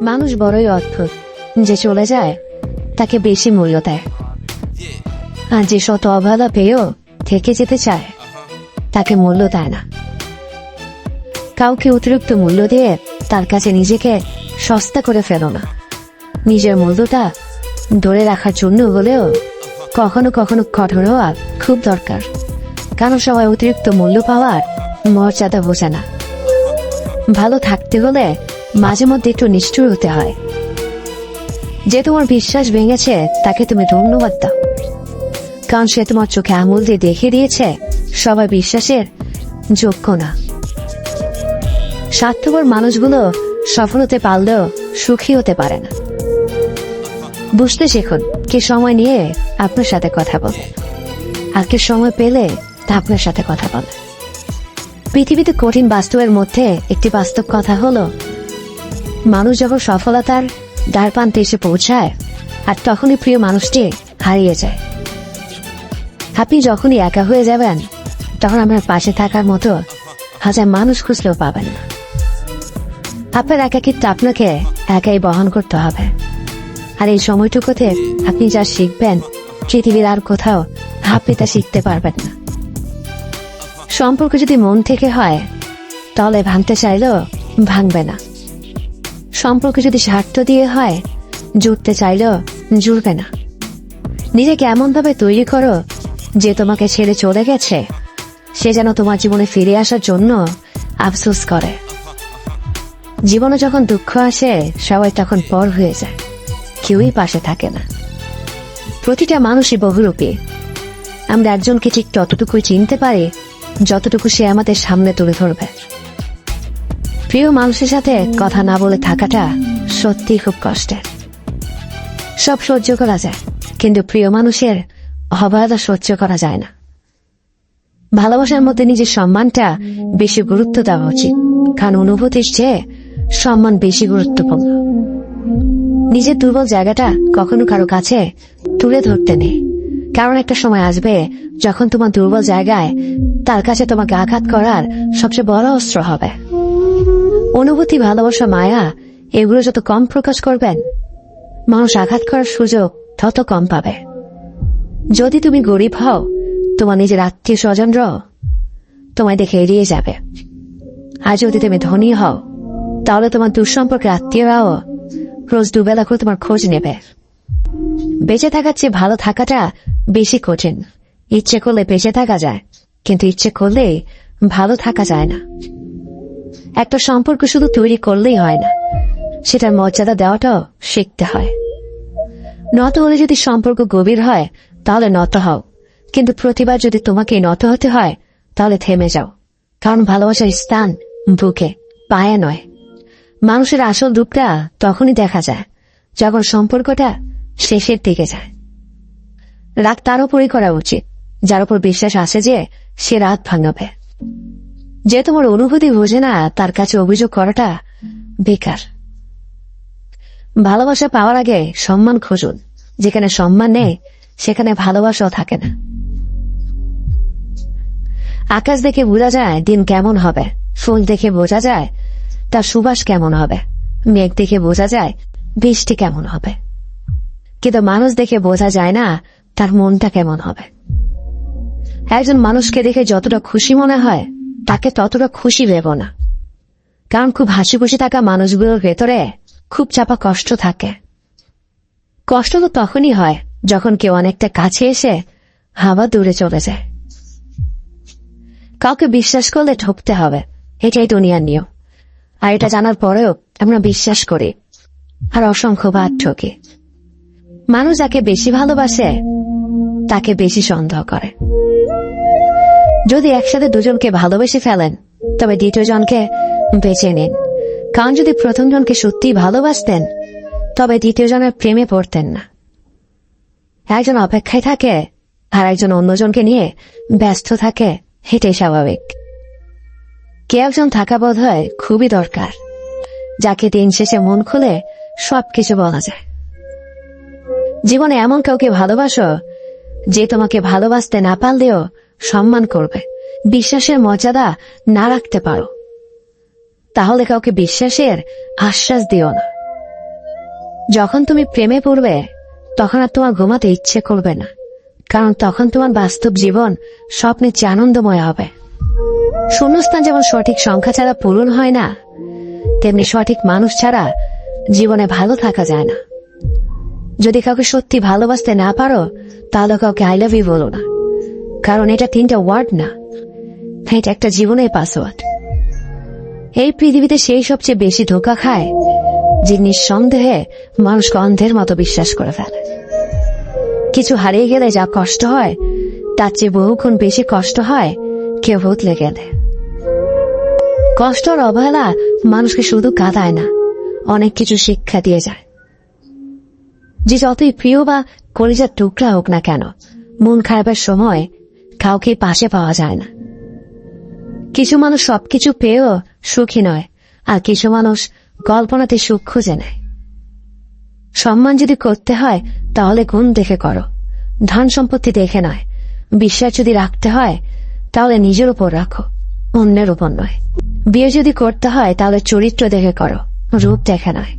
মানুষ বড়ই অদ্ভুত, যে চলে যায় তাকে বেশি মূল্য দেয়, আর যে শত অবহেলা পেয়েও থেকে যেতে চায় তাকে মূল্য দেয় না। কাউকে অতিরিক্ত মূল্য দিয়ে তার কাছে নিজেকে সস্তা করে ফেলো না। নিজের মূল্যটা ধরে রাখার জন্য হলেও কখনো কখনো কঠোর হওয়া খুব দরকার, কারণ সবাই অতিরিক্ত মূল্য পাওয়ার মর্যাদা বোঝে না। ভালো থাকতে হলে মাঝে মধ্যে একটু নিষ্ঠুর হতে হয়। যে তোমার বিশ্বাস ভেঙেছে তাকে তুমি ধন্যবাদ দাও, কারণ সে তোমার চোখে আঙুল দিয়ে দেখিয়ে দিয়েছে সবাই বিশ্বাসের যোগ্য না। স্বার্থপর মানুষগুলো সফল হতে পারলেও সুখী হতে পারে না। বুঝতে শিখুন কে সময় নিয়ে আপনার সাথে কথা বলে, আর কে সময় পেলে তা আপনার সাথে কথা বলে। পৃথিবীতে কঠিন বাস্তবের মধ্যে একটি বাস্তব কথা হলো, মানুষ যখন সফলতার দ্বারপ্রান্তে এসে পৌঁছায় আর তখনই প্রিয় মানুষটি হারিয়ে যায়। আপনি যখনই একা হয়ে যাবেন তখন আপনার পাশে থাকার মতো হাজার মানুষ খুঁজলেও পাবেন না। আপনার একাকিত্ব আপনাকে একাই বহন করতে হবে, আর এই সময়টুকুতে আপনি যা শিখবেন পৃথিবীর আর কোথাও আপনি তা শিখতে পারবেন না। সম্পর্ক যদি মন থেকে হয় তাহলে ভাঙতে চাইলেও ভাঙবে না। সম্পর্ক যদি স্বার্থ দিয়ে হয় জুড়তে চাইলেও জুড়বে না। নিজেকে এমন ভাবে তৈরি করো যে তোমাকে ছেড়ে চলে গেছে সে যেন তোমার জীবনে ফিরে আসার জন্য আফসোস করে। জীবনে যখন দুঃখ আসে সবাই তখন পর হয়ে যায়, কেউই পাশে থাকে না। প্রতিটা মানুষই বহুরূপী। আমরা একজনকে ঠিক ততটুকুই চিনতে পারি যতটুকু সে আমাদের সামনে তুলে ধরবে। প্রিয় মানুষের সাথে কথা না বলে থাকাটা সত্যি খুব কষ্টের। সব সহ্য করা যায়, কিন্তু প্রিয় মানুষের অবহেলা সহ্য করা যায় না। ভালোবাসার মধ্যে নিজের সম্মানটা বেশি গুরুত্ব দেওয়া উচিত, কারণ অনুভূতির চেয়ে সম্মান বেশি গুরুত্বপূর্ণ। নিজের দুর্বল জায়গাটা কখনো কারো কাছে তুলে ধরতে নেই, কারণ একটা সময় আসবে যখন তোমার দুর্বল জায়গায় তার কাছে তোমাকে আঘাত করার সবচেয়ে বড় অস্ত্র হবে। অনুভূতি, ভালোবাসা, মায়া এগুলো যত কম প্রকাশ করবেন মানুষ আঘাত করার সুযোগ তত কম পাবে। যদি তুমি গরিব হও তোমার নিজের আত্মীয় স্বজনরাও তোমায় দেখে এড়িয়ে যাবে, আর যদি তুমি ধনী হও তাহলে তোমার দুঃসম্পর্কের আত্মীয়রাও রোজ দুবেলা করে তোমার খোঁজ নেবে। বেঁচে থাকার চেয়ে ভালো থাকাটা বেশি কঠিন। ইচ্ছে করলে বেঁচে থাকা যায়, কিন্তু ইচ্ছে করলেই ভালো থাকা যায় না। একটা সম্পর্ক শুধু তৈরি করলেই হয় না, সেটার মর্যাদা দেওয়াটাও শিখতে হয়। নত হলে যদি সম্পর্ক গভীর হয় তাহলে নত হও, কিন্তু প্রতিবার যদি তোমাকে নত হতে হয় তাহলে থেমে যাও, কারণ ভালোবাসার স্থান বুকে, পায়ে নয়। মানুষের আসল রূপটা তখনই দেখা যায় যখন সম্পর্কটা শেষের দিকে যায়। রাগ তার উপরই করা উচিত যার উপর বিশ্বাস আছে যে সে রাত ভাঙাবে। যে তোমার অনুভূতি বোঝে না তার কাছে অভিযোগ করাটা বেকার। ভালোবাসা পাওয়ার আগে সম্মান খুঁজুন, যেখানে সম্মান নেই সেখানে ভালোবাসাও থাকে না। আকাশ দেখে বোঝা যায় দিন কেমন হবে, ফুল দেখে বোঝা যায় তার সুবাস কেমন হবে, মেঘ দেখে বোঝা যায় বৃষ্টি কেমন হবে, কিন্তু মানুষ দেখে বোঝা যায় না তার মনটা কেমন হবে। একজন মানুষকে দেখে যতটা খুশি মনে হয় তাকে ততটা খুশি ভেবো না, কারণ খুব হাসি খুশি থাকা মানুষগুলোর ভেতরে খুব চাপা কষ্ট থাকে। কষ্ট তো তখনই হয় যখন কেউ অনেকটা কাছে এসে আবার দূরে চলে যায়। কাউকে বিশ্বাস করলে ঠকতে হবে, এটাই দুনিয়ার নিয়ম। আর এটা জানার পরেও আমরা বিশ্বাস করি আর অসংখ্যবার ঠকি। মানুষ যাকে বেশি ভালোবাসে তাকে বেশি সন্দেহ করে। যদি একসাথে দুজনকে ভালোবেসে ফেলেন তবে দ্বিতীয় জনকে বেছে নিন, কারণ যদি প্রথম জনকে সত্যি ভালোবাসতেন তবে দ্বিতীয় জনের প্রেমে পড়তেন না। একজন অপেক্ষায় থাকে আর একজন অন্যজনকে নিয়ে ব্যস্ত থাকে, এটাই স্বাভাবিক। কে একজন থাকা বোধ হয় খুবই দরকার, যাকে দিন শেষে মন খুলে সবকিছু বলা যায়। জীবনে এমন কাউকে ভালোবাসো যে তোমাকে ভালোবাসতে না পারলেও সম্মান করবে। বিশ্বাসের মর্যাদা না রাখতে পারো তাহলে কাউকে বিশ্বাসের আশ্বাস দিও না, যখন তুমি প্রেমে পড়বে তখন আর তোমার ঘুমাতে ইচ্ছে করবে না, কারণ তখন তোমার বাস্তব জীবন স্বপ্নের চেয়ে আনন্দময় হবে। শূন্যস্থান যেমন সঠিক সংখ্যা ছাড়া পূরণ হয় না, তেমনি সঠিক মানুষ ছাড়া জীবনে ভালো থাকা যায় না। যদি কাউকে সত্যি ভালোবাসতে না পারো, তাহলে কাউকে আই লাভ ইউ বলো না, কারণ এটা 3টা ওয়ার্ড না, এটা একটা জীবনের পাসওয়ার্ড। এই পৃথিবীতে সেই সবচেয়ে বেশি ধোঁকা খায় যে নিঃসন্দেহে মানুষকে অন্ধের মতো বিশ্বাস করে ফেলে। কিছু হারিয়ে গেলে যা কষ্ট হয়, তার চেয়ে বহুগুণ বেশি কষ্ট হয় কেউ বদলে গেলে। কষ্ট আর অবহেলা মানুষকে শুধু কাঁদায় না, অনেক কিছু শিক্ষা দিয়ে যায়। যে যতই প্রিয় বা কলিজার টুকরা হোক না কেন, মন খারাপের সময় কাউকে পাশে পাওয়া যায় না। কিছু মানুষ সবকিছু পেয়েও সুখী নয়, আর কিছু মানুষ কল্পনাতে সুখ খুঁজে নেয়। সম্মান যদি করতে হয় তাহলে গুণ দেখে করো, ধন সম্পত্তি দেখে নয়। বিশ্বাস যদি রাখতে হয় তাহলে নিজের উপর রাখো, অন্যের উপর নয়। বিয়ে যদি করতে হয় তাহলে চরিত্র দেখে করো, রূপ দেখে নয়।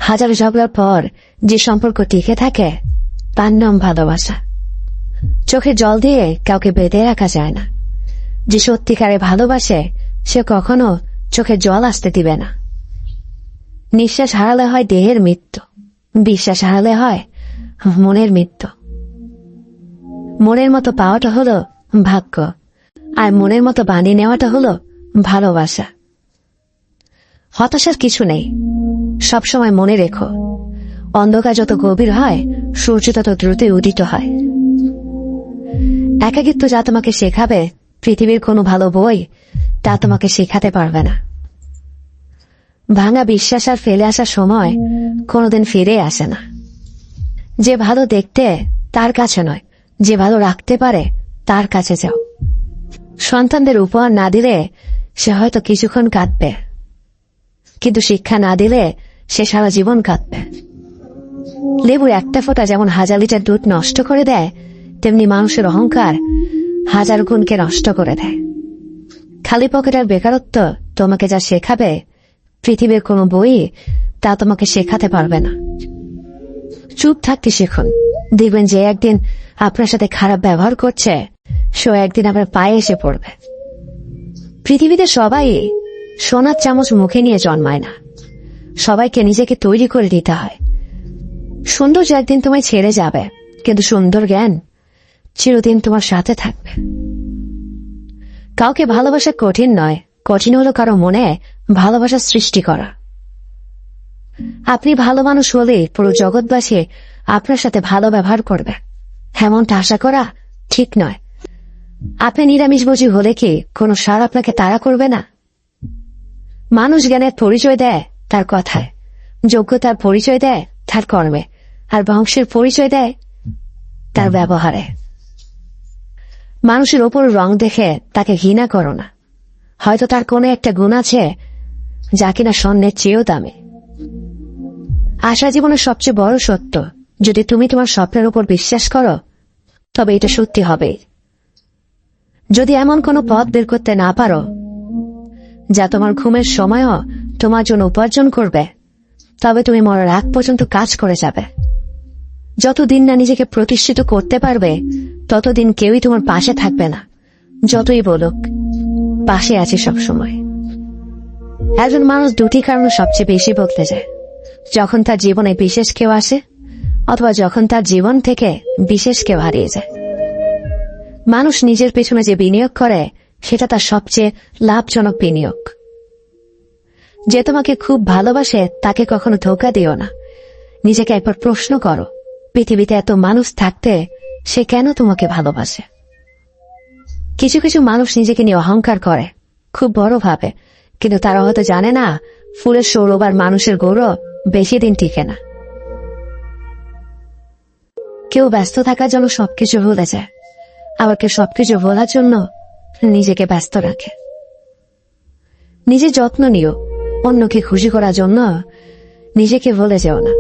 হাজার ঝগড়ার পর যে সম্পর্ক টিকে থাকে তার নাম ভালোবাসা। চোখে জল দিয়ে কাউকে বেঁধে রাখা যায় না। যে সত্যিকারে ভালোবাসে সে কখনো চোখে জল আসতে দিবে না। নিঃশ্বাস হারালে হয় দেহের মৃত্যু, বিশ্বাস হারালে হয় মনের মৃত্যু। মনের মতো পাওয়াটা হলো ভাগ্য, আর মনের মতো বানিয়ে নেওয়াটা হলো ভালোবাসা। হতাশার কিছু নেই, সবসময় মনে রেখো, অন্ধকার যত গভীর হয় সূর্য তত দ্রুতই উদিত হয়। একাকিত্ব যা তোমাকে শেখাবে পৃথিবীর কোনো ভালো বই তা তোমাকে শেখাতে পারবে না। ভাঙা বিশ্বাস আর ফেলে আসার সময় কোনোদিন ফিরে আসে না। যে ভালো দেখতে তার কাছে নয়, যে ভালো রাখতে পারে তার কাছে যাও। সন্তানদের উপহার না দিলে সে হয়তো কিছুক্ষণ কাঁদবে, কিন্তু শিক্ষা না দিলে সে সারা জীবন কাঁদবে। লেবুর একটা ফোঁটা যেমন 1000 লিটার দুধ নষ্ট করে দেয়, তেমনি মানুষের অহংকার 1000 গুণকে নষ্ট করে দেয়। খালি পকেটের বেকারত্ব তোমাকে যা শেখাবে পৃথিবীর কোনো বই তা তোমাকে শেখাতে পারবে না। চুপ থাকতে শিখুন, দেখবেন যে একদিন আপনার সাথে খারাপ ব্যবহার করছে সে একদিন আপনার পায়ে এসে পড়বে। পৃথিবীতে সবাই সোনার চামচ মুখে নিয়ে জন্মায় না, সবাইকে নিজেকে তৈরি করে দিতে হয়। সৌন্দর্য একদিন তোমায় ছেড়ে যাবে, কিন্তু সুন্দর জ্ঞান চিরদিন তোমার সাথে থাকবে। কাউকে ভালোবাসা কঠিন নয়, কঠিন হলো কারো মনে ভালোবাসা সৃষ্টি করা। আপনি ভালো মানুষ হলে পুরো জগৎবাসী আপনার সাথে ভালো ব্যবহার করবে, এমনটা আশা করা ঠিক নয়। আপনি নিরামিষভোজী হলে কি কোনো সার আপনাকে তাড়া করবে না? মানুষ জ্ঞানের পরিচয় দেয় তার কথায়, যোগ্যতার পরিচয় দেয় তার কর্মে, আর বংশের পরিচয় দেয় তার ব্যবহারে। মানুষের ওপর রং দেখে তাকে ঘৃণা করো না, হয়তো তার কোনো একটা গুণ আছে যা কিনা স্বর্ণের চেয়েও দামি। আশা জীবনের সবচেয়ে বড় সত্য। যদি তুমি তোমার স্বপ্নের উপর বিশ্বাস করো তবে এটা সত্যি হবে। যদি এমন কোনো পথ বের করতে না পারো যা তোমার ঘুমের সময়ও তোমার জন্য উপার্জন করবে, তবে তুমি মরার আগ পর্যন্ত কাজ করে যাবে। যতদিন না নিজেকে প্রতিষ্ঠিত করতে পারবে ততদিন কেউই তোমার পাশে থাকবে না, যতই বলুক পাশে আছে সবসময়। একজন মানুষ দুটি কারণে সবচেয়ে বেশি বদলে যায়: যখন তার জীবনে বিশেষ কেউ আসে, অথবা যখন তার জীবন থেকে বিশেষ কেউ হারিয়ে যায়। মানুষ নিজের পেছনে যে বিনিয়োগ করে সেটা তার সবচেয়ে লাভজনক বিনিয়োগ। যে তোমাকে খুব ভালোবাসে তাকে কখনো ধোঁকা দিও না। নিজেকে একবার প্রশ্ন করো, পৃথিবীতে এত মানুষ থাকতে সে কেন তোমাকে ভালোবাসে? কিছু কিছু মানুষ নিজেকে নিয়ে অহংকার করে খুব বড় ভাবে, কিন্তু তারা হয়তো জানে না ফুলের সৌরভ আর মানুষের গৌরব বেশি দিন টিকে না। কেউ ব্যস্ত থাকার জন্য সবকিছু ভুলে যায়, আবার কেউ সবকিছু ভোলার জন্য নিজেকে ব্যস্ত রাখে। নিজের যত্ন নিও, অন্যকে খুশি করার জন্য নিজেকে ভুলে যেও না,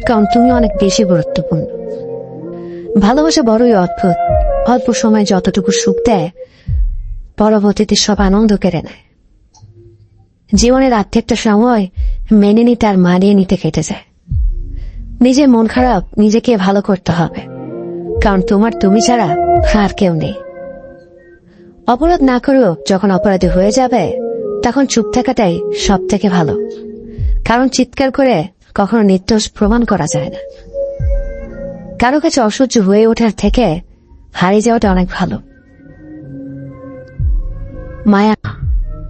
কারণ তুমি অনেক বেশি গুরুত্বপূর্ণ। ভালোবাসা বড়ই অদ্ভুত, অল্প সময় যতটুকু সুখ দেয় পরবর্তীতে সব আনন্দ কেড়ে নেয়। জীবনের আর্ধেকটা সময় মেনে নিতে আর মানিয়ে নিতে কেটে যায়। নিজের মন খারাপ নিজেকে ভালো করতে হবে, কারণ তোমার তুমি ছাড়া আর কেউ নেই। অপরাধ না করেও যখন অপরাধী হয়ে যাবে তখন চুপ থাকাটাই সব থেকে ভালো, কারণ চিৎকার করে কখনো নির্দোষ প্রমাণ করা যায় না। কারো কাছে অসহ্য হয়ে ওঠার থেকে হারিয়ে যাওয়াটা অনেক ভালো। মায়া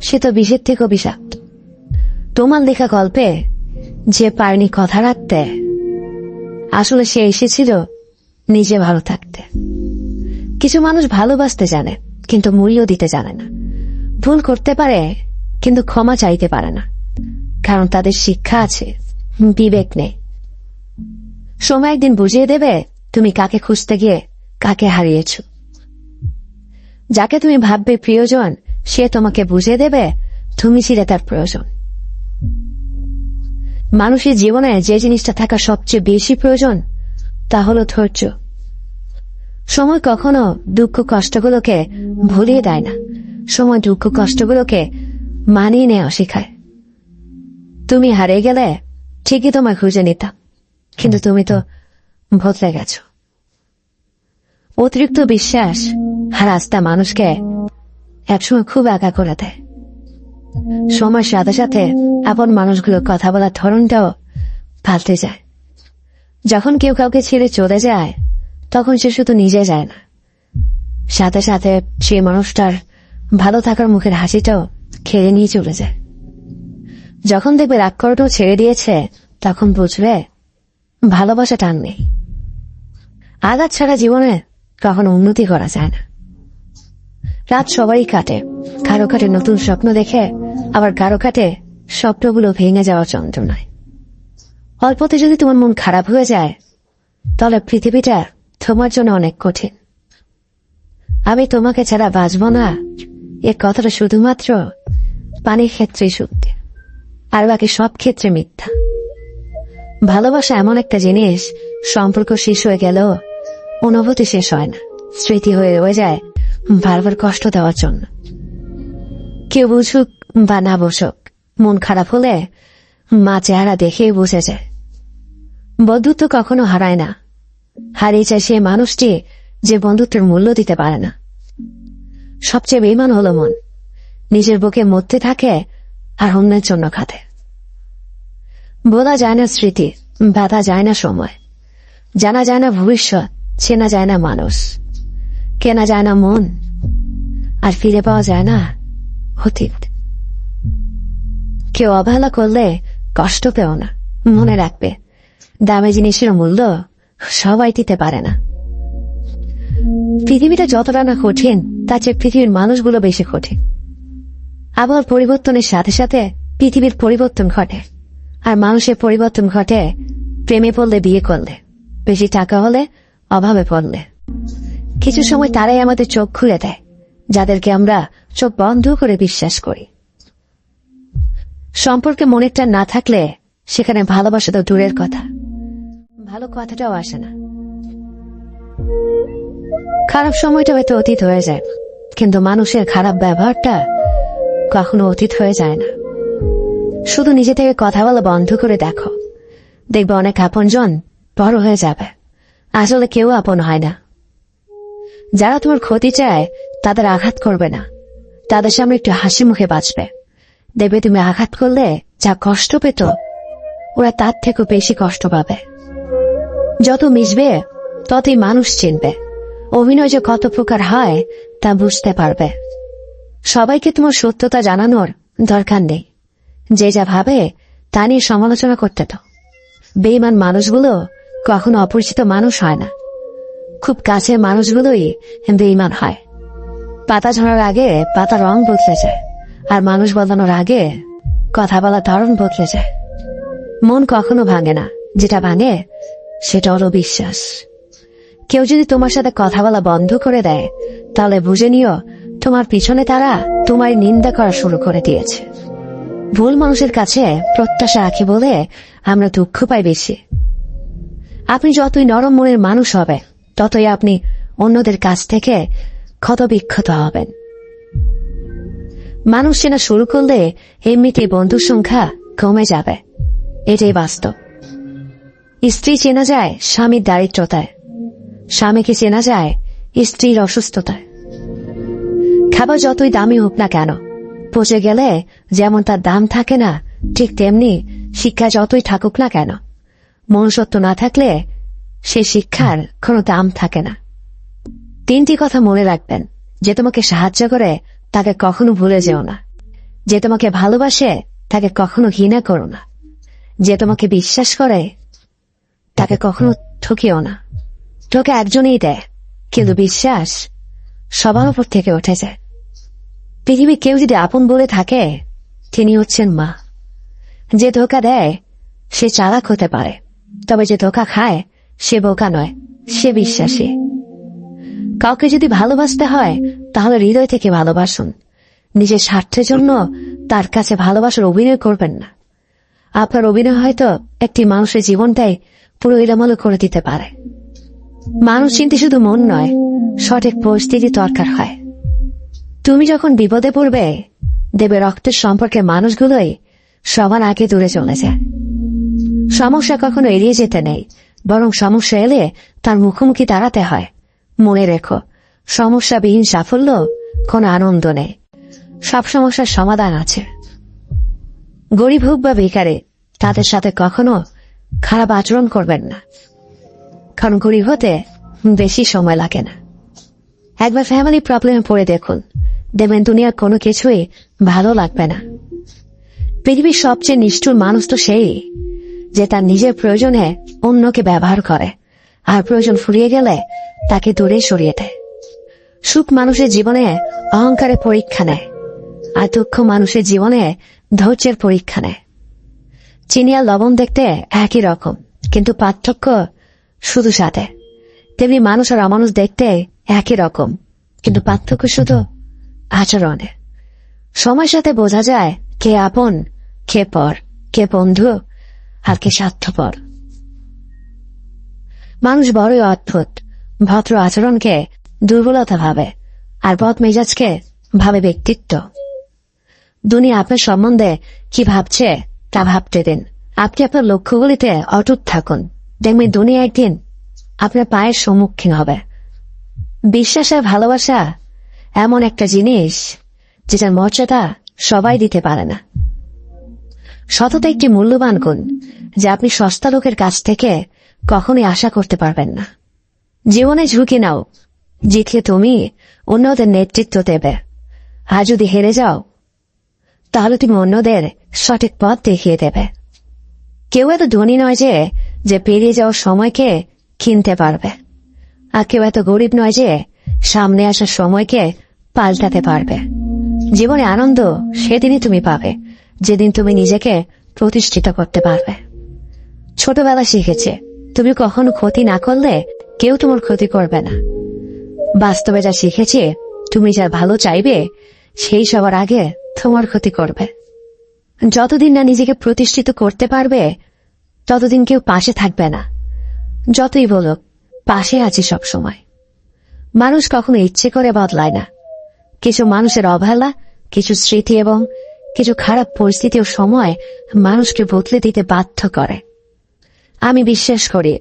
সে তো বিষের থেকেও বিষাক্ত। তোমার লেখা গল্পে যে পারেনি কথা রাখতে, আসলে সে এসেছিল নিজে ভালো থাকতে। কিছু মানুষ ভালোবাসতে জানে কিন্তু মূল্য দিতে জানে না। ভুল করতে পারে কিন্তু ক্ষমা চাইতে পারে না, কারণ তাদের শিক্ষা আছে, বিবেক নেই। সময় একদিন বুঝিয়ে দেবে তুমি কাকে খুঁজতে গিয়ে কাকে হারিয়েছ। যাকে তুমি ভাববে প্রিয়জন সে তোমাকে বুঝিয়ে দেবে তুমি ছিলে তার প্রয়োজন। মানুষের জীবনে যে জিনিসটা থাকা সবচেয়ে বেশি প্রয়োজন তা হলো ধৈর্য। সময় কখনো দুঃখ কষ্টগুলোকে ভুলিয়ে দেয় না, সময় দুঃখ কষ্টগুলোকে মানিয়ে নেওয়া শেখায়। তুমি হারিয়ে গেলে ঠিকই তোমায় খুঁজে নিতাম, কিন্তু তুমি তো বদলে গেছ। অতিরিক্ত বিশ্বাস আর আস্থা মানুষকে একসময় খুব একা করে দেয়। সময়ের সাথে সাথে আপন মানুষগুলোর কথা বলার ধরনটাও পাল্টে যায়। যখন কেউ কাউকে ছেড়ে চলে যায় তখন সে শুধু নিজে যায় না, সাথে সাথে সেই মানুষটার ভালো থাকার মুখের হাসিটাও খেয়ে নিয়ে চলে যায়। যখন দেখবে রাগ করাটাও ছেড়ে দিয়েছে তখন বুঝবে ভালোবাসা টান নেই। আঘাত ছাড়া জীবনে কখনো উন্নতি করা যায় না। রাত সবারই কাটে, কারো কাটে নতুন স্বপ্ন দেখে, আবার কারো কাটে স্বপ্নগুলো ভেঙে যাওয়া যন্ত্রণায়। অল্পতে যদি তোমার মন খারাপ হয়ে যায় তাহলে পৃথিবীটা তোমার জন্য অনেক কঠিন। আমি তোমাকে ছাড়া বাঁচব না এ কথাটা শুধুমাত্র পানির ক্ষেত্রেই সত্যি, আর বাকি সব ক্ষেত্রে মিথ্যা। ভালোবাসা এমন একটা জিনিস, সম্পর্ক শেষ হয়ে গেলেও অনুভূতি শেষ হয় না, স্মৃতি হয়ে রয়ে যায় বারবার কষ্ট দেওয়ার জন্য। কেউ বুঝুক বা না বুঝুক, মন খারাপ হলে মা চেহারা দেখেই বুঝে যায়। বন্ধুত্ব কখনো হারায় না, হারিয়ে যায় সে মানুষটি যে বন্ধুত্বের মূল্য দিতে পারে না। সবচেয়ে বেঈমান হলো মন, নিজের বুকে মরতে থাকে আর অন্যের জন্য খাতে। বলা যায় না স্মৃতি, বাধা যায় না সময়, জানা যায় না ভবিষ্যৎ, চেনা যায় না মানুষ, কেনা যায় না মন, আর ফিরে পাওয়া যায় না অতীত। কেউ অবহেলা করলে কষ্ট পেও না, মনে রাখবে দামি জিনিসের মূল্য সবাই দিতে পারে না। পৃথিবীটা যতটা না কঠিন তার চেয়ে পৃথিবীর মানুষগুলো বেশি কঠিন। আবহাওয়ার পরিবর্তনের সাথে সাথে পৃথিবীর পরিবর্তন ঘটে, আর মানুষের পরিবর্তন ঘটে প্রেমে পড়লে, বিয়ে করলে, বেশি টাকা হলে, অভাবে পড়লে। কিছু সময় তারাই আমাদের চোখ খুলে দেয় যাদেরকে আমরা চোখ বন্ধ করে বিশ্বাস করি। সম্পর্কে মনের টান না থাকলে সেখানে ভালোবাসা তো দূরের কথা, ভালো কথাটাও আসে না। খারাপ সময়টা হয়তো অতীত হয়ে যায়, কিন্তু মানুষের খারাপ ব্যবহারটা কখনো অতীত হয়ে যায় না। শুধু নিজে থেকে কথা বলা বন্ধ করে দেখো, দেখবে অনেক আপনজন বড় হয়ে যাবে। আসলে কেউ আপন হয় না। যারা তোমার ক্ষতি চায় তাদের আঘাত করবে না, তাদের সামনে একটু হাসি মুখে বাঁচবে। দেখবে তুমি আঘাত করলে যা কষ্ট পেত ওরা তার থেকেও বেশি কষ্ট পাবে। যত মিশবে ততই মানুষ চিনবে, অভিনয় যে কত প্রকার হয় তা বুঝতে পারবে। সবাইকে তোমার সত্যতা জানানোর দরকার নেই, যে যা ভাবে তা নিয়ে সমালোচনা করতে তো। বেঈমান মানুষগুলো কখনো অপরিচিত মানুষ হয় না, খুব কাছের মানুষগুলোই বেঈমান হয়। পাতা ঝরার আগে পাতা রং বদলে যায়, আর মানুষ বদলানোর আগে কথা বলার ধরন বদলে যায়। মন কখনো ভাঙে না, যেটা ভাঙে সেটা হলো বিশ্বাস। কেউ যদি তোমার সাথে কথা বলা বন্ধ করে দেয় তাহলে বুঝে নিও তোমার পিছনে তারা তোমার নিন্দা করা শুরু করে দিয়েছে। ভুল মানুষের কাছে প্রত্যাশা রাখি বলে আমরা দুঃখ পাই বেশি। আপনি যতই নরম মনের মানুষ হবে ততই আপনি অন্যদের কাছ থেকে ক্ষতবিক্ষত হবেন। মানুষ চেনা শুরু করলে এমনিতেই বন্ধুর সংখ্যা কমে যাবে। এটাই বাস্তব। স্ত্রী চেনা যায় স্বামীর দারিদ্রতায়, স্বামীকে চেনা যায় স্ত্রীর অসুস্থতায়। খাবার যতই দামি হোক না কেন, পচে গেলে যেমন তার দাম থাকে না, ঠিক তেমনি শিক্ষা যতই থাকুক না কেন, মনুষ্যত্ব না থাকলে সে শিক্ষার কোনো দাম থাকে না। 3টি কথা মনে রাখবেন। যে তোমাকে সাহায্য করে তাকে কখনো ভুলে যেও না। যে তোমাকে ভালোবাসে তাকে কখনো ঘৃণা করো না। যে তোমাকে বিশ্বাস করে তাকে কখনো ঠকিও না। তোকে একজনই দেয়, কিন্তু বিশ্বাস সবার উপর থেকে উঠে যায়। পৃথিবীর কেউ যদি আপন বলে থাকে, তিনি হচ্ছেন মা। যে ধোকা দেয় সে চালাক হতে পারে, তবে যে ধোকা খায় সে বোকা নয়, সে বিশ্বাসী। কাউকে যদি ভালোবাসতে হয় তাহলে হৃদয় থেকে ভালোবাসুন। নিজের স্বার্থের জন্য তার কাছে ভালোবাসার অভিনয় করবেন না। আপনার অভিনয় হয়তো একটি মানুষের জীবনটাই পুরো এলোমেলো করে দিতে পারে। মানুষ চিনতে শুধু মন নয়, সঠিক পরিস্থিতি দরকার হয়। তুমি যখন বিপদে পড়বে, দেবে রক্তের সম্পর্কে মানুষগুলোই সবার আগে দূরে চলে যায়। সমস্যা কখনো এড়িয়ে যেতে নেই, বরং সমস্যা এলে তার মুখোমুখি দাঁড়াতে হয়। মনে রেখো, সমস্যাবিহীন সাফল্য কোনো আনন্দ নেই। সব সমস্যার সমাধান আছে। গরিব হোক বা বেকারে, তাদের সাথে কখনো খারাপ আচরণ করবেন না, কারণ গরিব হতে বেশি সময় লাগে না। একবার ফ্যামিলি প্রবলেমে পড়ে দেখুন, দেখবেন দুনিয়ার কোনো কিছুই ভালো লাগবে না। পৃথিবীর সবচেয়ে নিষ্ঠুর মানুষ তো সেই, যে তার নিজের প্রয়োজনে অন্যকে ব্যবহার করে, আর প্রয়োজন ফুরিয়ে গেলে তাকে দূরে সরিয়ে দেয়। সুখ মানুষের জীবনে অহংকারের পরীক্ষা নেয়, আর দুঃখ মানুষের জীবনে ধৈর্যের পরীক্ষা নেয়। চিনি আর লবণ দেখতে একই রকম, কিন্তু পার্থক্য শুধু সাথে। তেমনি মানুষ আর অমানুষ দেখতে একই রকম, কিন্তু পার্থক্য শুধু আচরণে। সময়ের সাথে বোঝা যায় কে আপন, কে পর, কে বন্ধু আর কে স্বার্থপর। মানুষ বড়ই অদ্ভুত। ভদ্র আচরণকে দুর্বলতা ভাবে, আর বদ মেজাজকে ভাবে ব্যক্তিত্ব। দুনিয়া আপনার সম্বন্ধে কি ভাবছে তা ভাবতে দিন। আপনি আপনার লক্ষ্যগুলিতে অটুট থাকুন, দেখবেন দুনিয়া একদিন আপনার পায়ের সম্মুখীন হবে। বিশ্বাস আর ভালোবাসা এমন একটা জিনিস যেটার মর্যাদা সবাই দিতে পারে না। সততা একটি মূল্যবান গুণ, যা আপনি সস্তা লোকের কাছ থেকে কখনোই আশা করতে পারবেন না। জীবনে ঝুঁকি নাও, জিতলে তুমি অন্যদের নেতৃত্ব দেবে। আর যদি হেরে যাও, তাহলে তুমি অন্যদের সঠিক পথ দেখিয়ে দেবে। কেউ এত ধনী নয় যে পেরিয়ে যাওয়ার সময়কে কিনতে পারবে, আর কেউ এত গরিব নয় যে সামনে আসার সময়কে পাল্টাতে পারবে। জীবনে আনন্দ সেদিনই তুমি পাবে, যেদিন তুমি নিজেকে প্রতিষ্ঠিত করতে পারবে। ছোটবেলা শিখেছে, তুমি কখনো ক্ষতি না করলে কেউ তোমার ক্ষতি করবে না। বাস্তবে যা শিখেছে, তুমি যা ভালো চাইবে সেই সবার আগে তোমার ক্ষতি করবে। যতদিন না নিজেকে প্রতিষ্ঠিত করতে পারবে, ততদিন কেউ পাশে থাকবে না। যতই বলুক, পাশে আছি সব সময়। মানুষ কখনো ইচ্ছে করে বদলায় না। কিছু মানুষের অবহেলা, কিছু স্মৃতি এবং কিছু খারাপ পরিস্থিতি ও সময় মানুষকে বদলে দিতে বাধ্য করে। আমি বিশ্বাস করি,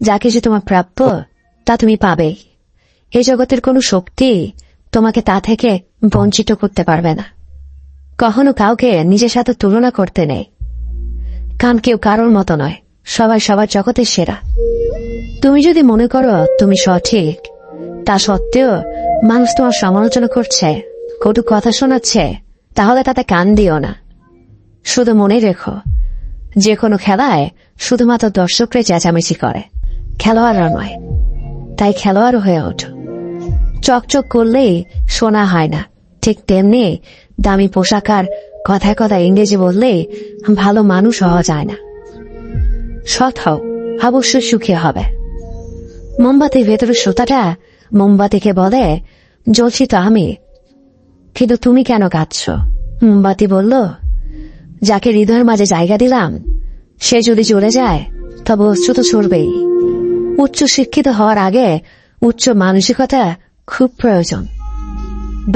যা কিছু তোমার প্রাপ্য তা তুমি পাবেই। এই জগতের কোনো শক্তি তোমাকে তা থেকে বঞ্চিত করতে পারবে না। কখনো কাউকে নিজের সাথে তুলনা করতে নেই, কারণ কেউ কারোর মতো নয়, সবাই সবার জগতের সেরা। তুমি যদি মনে করো তুমি সঠিক, তা সত্ত্বেও মানুষ তোমার সমালোচনা করছে, কটু কথা শোনাচ্ছে, তাহলে তাতে কান দিও না। শুধু মনে রেখো, যে কোনো খেলায় শুধুমাত্র দর্শকরাই চেঁচামেচি করে, খেলোয়াড়রা নয়। তাই খেলোয়াড় হয়ে ওঠো। চকচক করলেই শোনা হয় না, ঠিক তেমনি দামি পোশাক আর কথায় কথায় ইংরেজি বললেই ভালো মানুষ হওয়া যায় না। সৎ হও, অবশ্যই সুখী হবে। মোমবাতির ভেতরের সুতাটা মোমবাতিকে বলে, জ্বলছি তো আমি, কিন্তু তুমি কেন কাঁদছ? মোমবাতি বলল, যাকে হৃদয়ের মাঝে জায়গা দিলাম সে যদি চলে যায়, তবে অশ্রু তো ছড়বেই। উচ্চ শিক্ষিত হওয়ার আগে উচ্চ মানসিকতা খুব প্রয়োজন।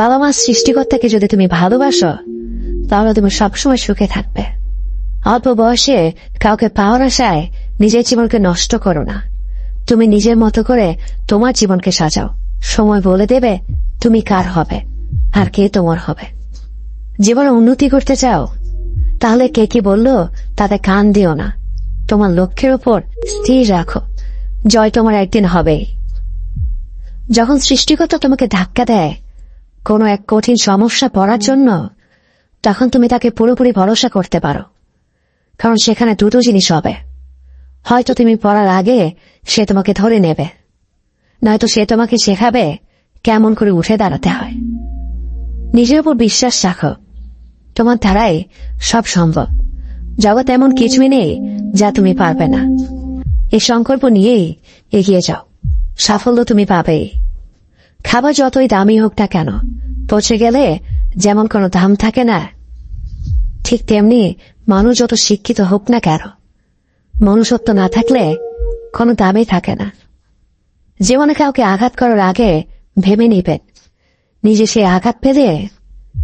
বাবা মা সৃষ্টিকর্তাকে যদি তুমি ভালোবাসো, তাহলে তুমি সবসময় সুখে থাকবে। অল্প বয়সে কাউকে পাওয়ার আশায় নিজের জীবনকে নষ্ট করো না। তুমি নিজের মতো করে তোমার জীবনকে সাজাও। সময় বলে দেবে তুমি কার হবে আর কে তোমার হবে। জীবনে উন্নতি করতে চাও, তাহলে কে কি বললো তাতে কান দিও না। তোমার লক্ষ্যের উপর স্থির রাখো, জয় তোমার একদিন হবেই। যখন সৃষ্টিকর্তা তোমাকে ধাক্কা দেয় কোনো এক কঠিন সমস্যা পড়ার জন্য, তখন তুমি তাকে পুরোপুরি ভরসা করতে পারো। কারণ সেখানে দুটো জিনিস হবে, হয়তো তুমি পড়ার আগে সে তোমাকে ধরে নেবে, নয়তো সে তোমাকে শেখাবে কেমন করে উঠে দাঁড়াতে হয়। নিজের উপর বিশ্বাস রাখো, তোমার দ্বারাই সব সম্ভব। জগৎ এমন কিছুই নেই যা তুমি পারবে না। এই সংকল্প নিয়েই এগিয়ে যাও, সাফল্য তুমি পাবেই। খাবার যতই দামি হোক না কেন, পচে গেলে যেমন কোনো দাম থাকে না, ঠিক তেমনি মানুষ যত শিক্ষিত হোক না কেন, মনুষ্যত্ব না থাকলে কোনো দামই থাকে না। জীবনে কাউকে আঘাত করার আগে ভেবে নিবেন নিজে সে আঘাত পেলে